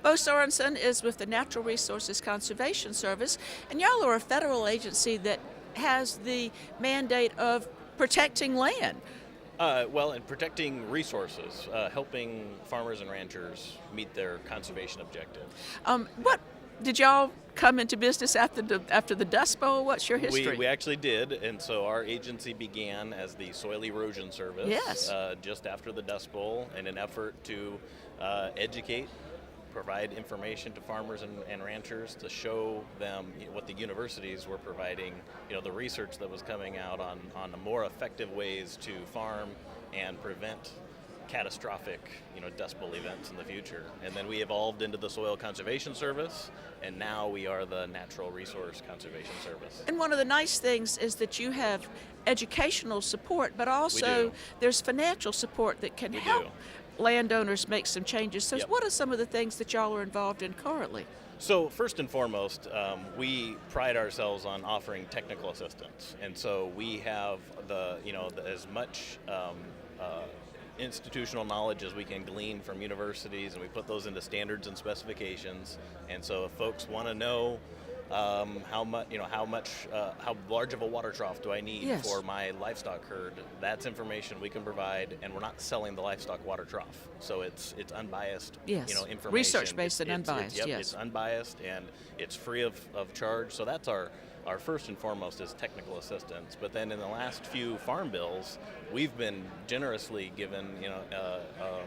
Beau Sorenson is with the Natural Resources Conservation Service, and y'all are a federal agency that has the mandate of protecting land. Well, in protecting resources, helping farmers and ranchers meet their conservation objectives. What did y'all come into business after the Dust Bowl? What's your history? We actually did, and so our agency began as the Soil Erosion Service Yes. just after the Dust Bowl in an effort to educate, provide information to farmers and ranchers to show them what the universities were providing, the research that was coming out on the more effective ways to farm and prevent catastrophic, Dust Bowl events in the future. And then we evolved into the Soil Conservation Service, and now we are the Natural Resource Conservation Service. And one of the nice things is that you have educational support, but also there's financial support that can help landowners make some changes. So what are some of the things that y'all are involved in currently? So first and foremost, we pride ourselves on offering technical assistance, and so we have as much institutional knowledge as we can glean from universities, and we put those into standards and specifications. And so if folks want to know how large of a water trough do I need for my livestock herd, that's information we can provide, and we're not selling the livestock water trough. So it's unbiased, information. Research-based and unbiased, It's unbiased, and it's free of charge. So that's our first and foremost is technical assistance. But then in the last few farm bills, we've been generously given,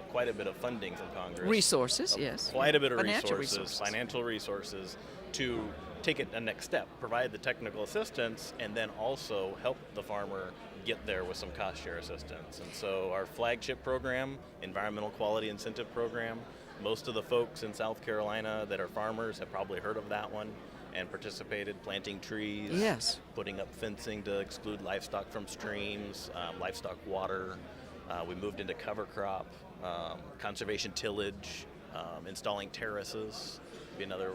quite a bit of funding from Congress. Resources, yes. Quite a bit of Financial resources to take it a next step, provide the technical assistance, and then also help the farmer get there with some cost share assistance. And so our flagship program, Environmental Quality Incentive Program, most of the folks in South Carolina that are farmers have probably heard of that one and participated, planting trees, putting up fencing to exclude livestock from streams, livestock water. We moved into cover crop, conservation tillage, installing terraces. Be another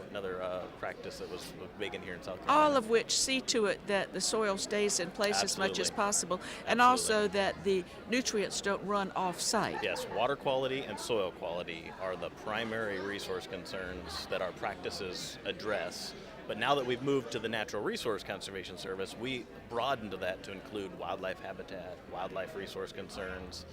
practice that was big in here in South Carolina. All of which see to it that the soil stays in place as much as possible, and also that the nutrients don't run off-site. Yes, water quality and soil quality are the primary resource concerns that our practices address. But now that we've moved to the Natural Resource Conservation Service, we broadened that to include wildlife habitat, wildlife resource concerns,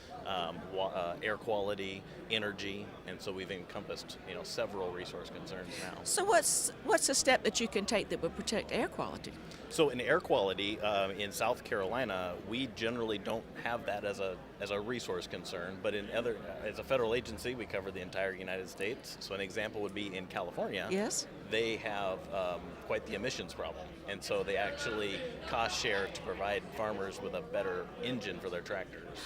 air quality, energy, and so we've encompassed several resource concerns now. So what's a step that you can take that would protect air quality? So in air quality, in South Carolina, we generally don't have that as a resource concern, but as a federal agency, we cover the entire United States. So an example would be in California. Yes. They have quite the emissions problem, and so they actually cost share to provide farmers with a better engine for their tractors.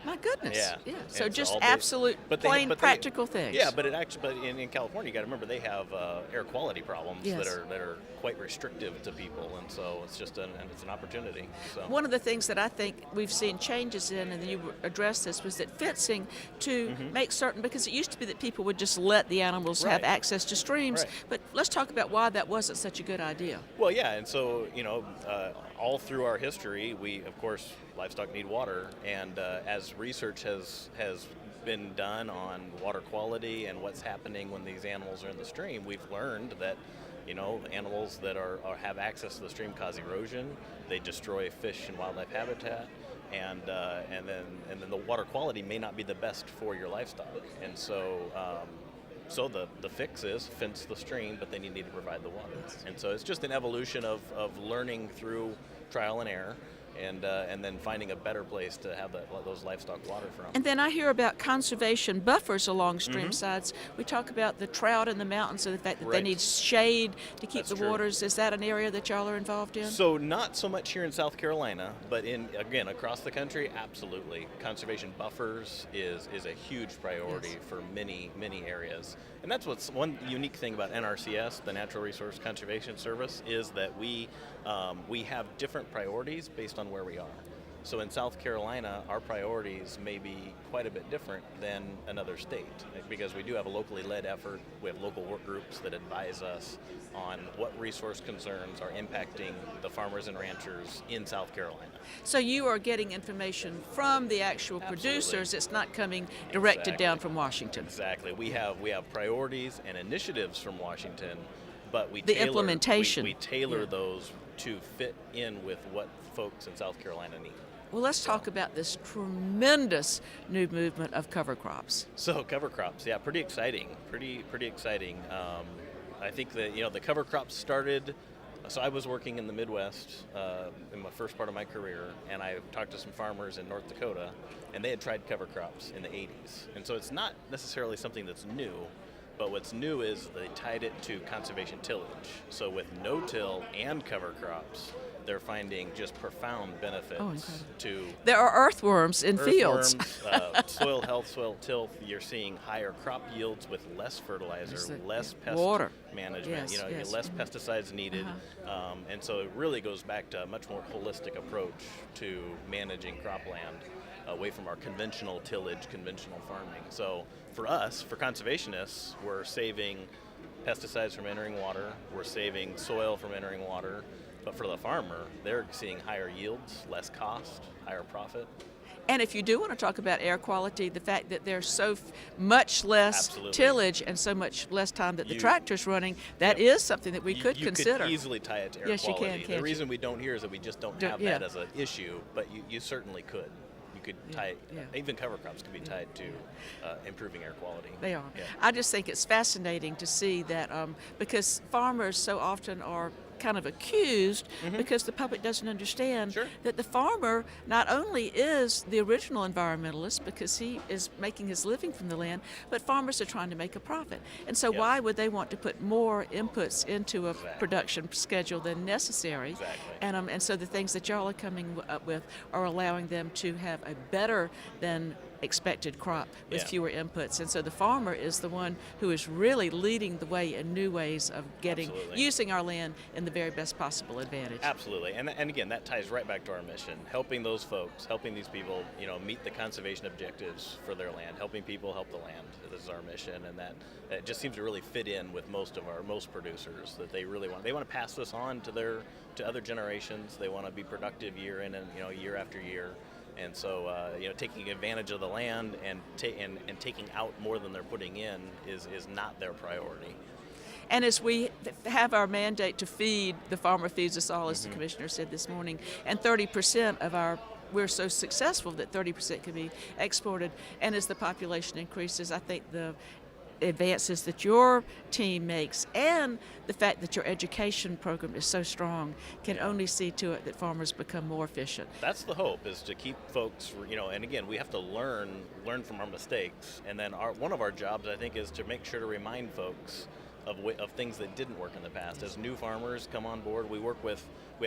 My goodness. Yeah. So And just all absolute practical things. Yeah, but in California, you got to remember they have air quality problems that are quite restrictive to people, and so it's just an opportunity. So one of the things that I think we've seen changes in, and you addressed this, was that fencing to make certain, because it used to be that people would just let the animals have access to streams, but let's talk about why that wasn't such a good idea. Well, yeah, and so all through our history, we of course livestock need water, and as research has been done on water quality and what's happening when these animals are in the stream, we've learned that animals that have access to the stream cause erosion. They destroy fish and wildlife habitat, and then the water quality may not be the best for your livestock. And so the fix is fence the stream, but then you need to provide the water. And so it's just an evolution of learning through trial and error, and then finding a better place to have those livestock water from. And then I hear about conservation buffers along stream sides. We talk about the trout in the mountains and the fact that they need shade to keep the waters. Is that an area that y'all are involved in? So not so much here in South Carolina, but across the country, absolutely. Conservation buffers is a huge priority for many, many areas. And that's what's one unique thing about NRCS, the Natural Resource Conservation Service, is that we have different priorities based on where we are. So in South Carolina, our priorities may be quite a bit different than another state, because we do have a locally led effort. We have local work groups that advise us on what resource concerns are impacting the farmers and ranchers in South Carolina. So you are getting information from the actual producers. It's not coming directed down from Washington. Exactly. We have priorities and initiatives from Washington, but we the tailor, implementation. We tailor those to fit in with what folks in South Carolina need. Well, let's talk about this tremendous new movement of cover crops. So cover crops, yeah, pretty exciting. Pretty exciting. I think that the cover crops started. So I was working in the Midwest in my first part of my career, and I talked to some farmers in North Dakota, and they had tried cover crops in the 80s. And so it's not necessarily something that's new, but what's new is they tied it to conservation tillage. So with no-till and cover crops, they're finding just profound benefits to... There are earthworms in fields. Soil health, soil tilth. You're seeing higher crop yields with less fertilizer, less pest water management, less pesticides needed. And so it really goes back to a much more holistic approach to managing cropland away from our conventional tillage, conventional farming. So for us, for conservationists, we're saving pesticides from entering water, we're saving soil from entering water, but for the farmer, they're seeing higher yields, less cost, higher profit. And if you do want to talk about air quality, the fact that there's so much less tillage and so much less time that the tractor's running, that is something that we could consider. You could easily tie it to air yes, quality. You can, the reason we don't here is that we just don't have that as an issue, but you certainly could. You could tie, even cover crops could be tied to improving air quality. They are. Yeah. I just think it's fascinating to see that because farmers so often are kind of accused because the public doesn't understand that the farmer not only is the original environmentalist because he is making his living from the land, but farmers are trying to make a profit. And so why would they want to put more inputs into a production schedule than necessary? And so the things that y'all are coming up with are allowing them to have a better than expected crop with fewer inputs. And so the farmer is the one who is really leading the way in new ways of using our land in the very best possible advantage. Absolutely. And again, that ties right back to our mission, helping those folks, helping these people, meet the conservation objectives for their land, helping people help the land. This is our mission, and that just seems to really fit in with most producers, that they really want to pass this on to other generations. They want to be productive year in and year after year. And so, taking advantage of the land and taking out more than they're putting in is not their priority. And as we have our mandate to feed, the farmer feeds us all, as the commissioner said this morning, and 30% of we're so successful that 30% can be exported. And as the population increases, I think the advances that your team makes and the fact that your education program is so strong can only see to it that farmers become more efficient. That's the hope, is to keep folks, and again, we have to learn from our mistakes. And then one of our jobs, I think, is to make sure to remind folks of things that didn't work in the past. As new farmers come on board, we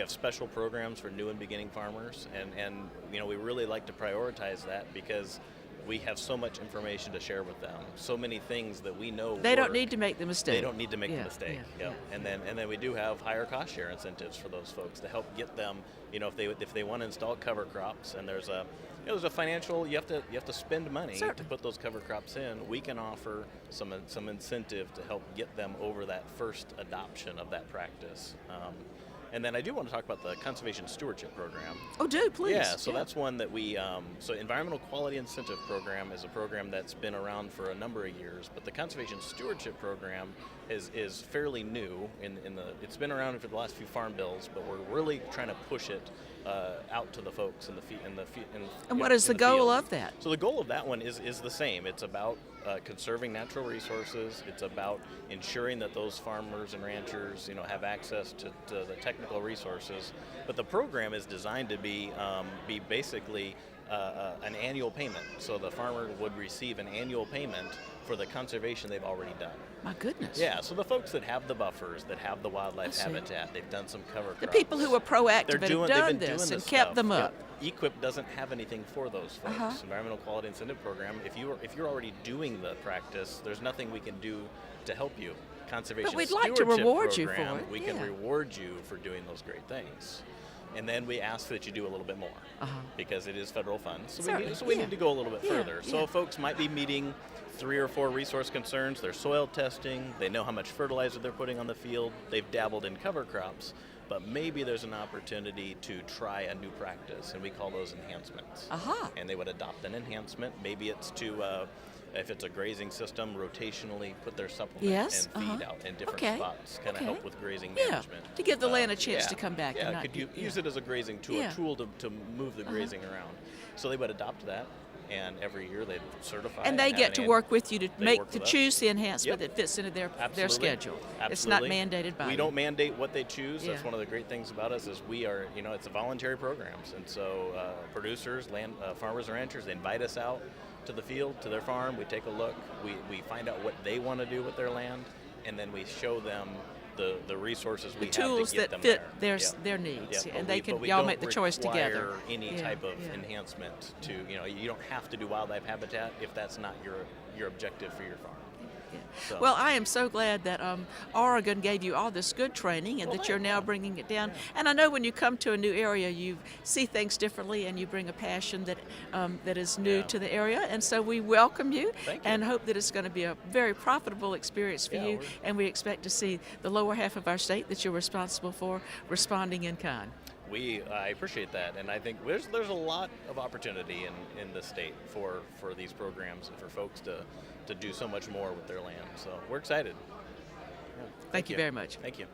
have special programs for new and beginning farmers, and we really like to prioritize that because we have so much information to share with them, so many things that we know they don't need to make the mistake. They don't need to make the mistake. And then we do have higher cost share incentives for those folks to help get them, if they want to install cover crops, and there's a financial, you have to spend money to put those cover crops in. We can offer some incentive to help get them over that first adoption of that practice. And then I do want to talk about the Conservation Stewardship Program. Oh, do, please. Yeah, so that's one that we, so Environmental Quality Incentive Program is a program that's been around for a number of years, but the Conservation Stewardship Program is fairly new. It's been around for the last few farm bills, but we're really trying to push it out to the folks in the field. And what is the goal of that? So the goal of that one is the same. It's about conserving natural resources. It's about ensuring that those farmers and ranchers, have access to the technical resources. But the program is designed to be basically an annual payment. So the farmer would receive an annual payment for the conservation they've already done. My goodness. Yeah, so the folks that have the buffers, that have the wildlife habitat, they've done some cover crops. The people who are proactive and have done this and kept them up. EQIP doesn't have anything for those folks. Environmental Quality Incentive Program, if you're already doing the practice, there's nothing we can do to help you. Conservation But we'd like to reward program, you for it. We can reward you for doing those great things. and then we ask that you do a little bit more because it is federal funds. So Certainly, we need to go a little bit Yeah, further. So yeah. folks might be meeting 3 or 4 resource concerns. They're soil testing. They know how much fertilizer they're putting on the field. They've dabbled in cover crops, but maybe there's an opportunity to try a new practice, and we call those enhancements. And they would adopt an enhancement. Maybe it's to if it's a grazing system, rotationally put their supplement Yes, and feed out in different Okay, spots, kind of okay. help with grazing Yeah, management. to give the land a chance yeah, to come back. Yeah, and not could you be- use yeah. it as a grazing tool, Yeah. a tool to move the grazing around. So they would adopt that, and every year they'd certify. And they have get an to work with you to they work to with us. choose the enhancement Yep. that fits into their Absolutely. schedule. Absolutely. It's not mandated by We you. don't mandate what they choose. That's Yeah. one of the great things about us is we are, it's a voluntary programs, and so producers, farmers and ranchers, they invite us out to the field, to their farm. We take a look. We find out what they want to do with their land, and then we show them the resources we The have tools to get that them fit there. their needs, Yeah, and but they but we y'all don't make the choice together. require any Yeah, type of yeah. enhancement to, you don't have to do wildlife habitat if that's not your objective for your farm. Yeah. So- Well, I am so glad that Oregon gave you all this good training and Well, that you're thank now you. bringing it down. And I know when you come to a new area, you see things differently and you bring a passion that that is new Yeah. to the area. And so we welcome you, Thank you. and hope that it's going to be a very profitable experience for Yeah, you. we're- And we expect to see the lower half of our state that you're responsible for responding in kind. I appreciate that, and I think there's a lot of opportunity in the state for these programs and for folks to do so much more with their land. So we're excited. Yeah, Thank you very much. Thank you.